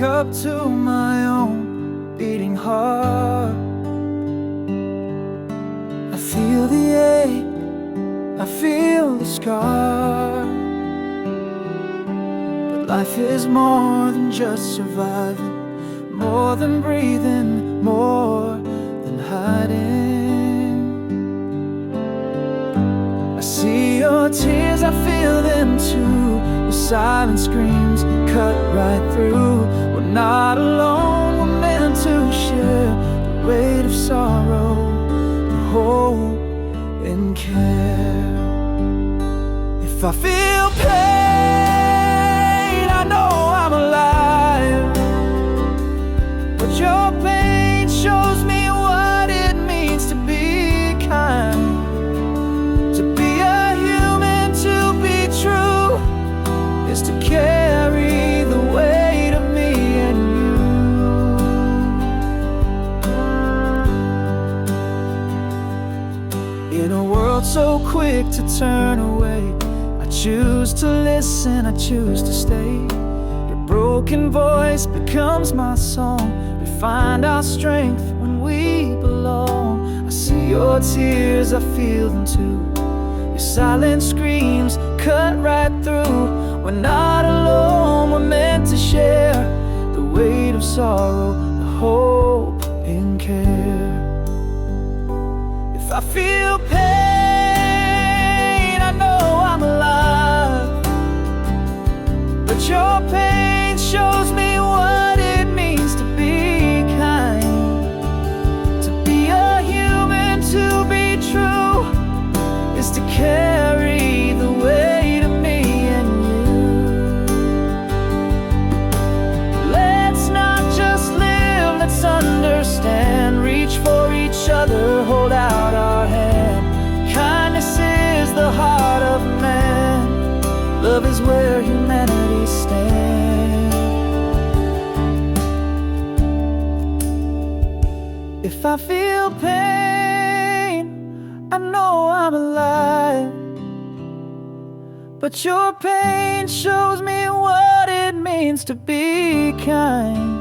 wake up to my own beating heart. I feel the ache, I feel the scar. But life is more than just surviving, more than breathing, more than hiding. I see your tears, I feel them too. Your silent screams cut right through. We're not alone, we're meant to share the weight of sorrow, the hope and care. If I feel pain, I know I'm alive. But your pain shows me what it means to be kind, to be a human, to be true, is to carry the weight of me and you. In a world so quick to turn away, I choose to listen, I choose to stay. Your broken voice becomes my song. We find our strength when we belong. I see your tears, I feel them too. Your silent screams cut right through. We're not alone, we're meant to share the weight of sorrow, the hope and care. If I feel pain, I know I'm alive. But your pain shows me what it means to be kind, to be a human, to be true, is to carry the weight of me and you. Let's not just live, let's understand. Reach for each other, hold out our hand. Kindness is the heart of man. Love is where humanity stands. If I feel pain, I know I'm alive. But your pain shows me what it means to be kind,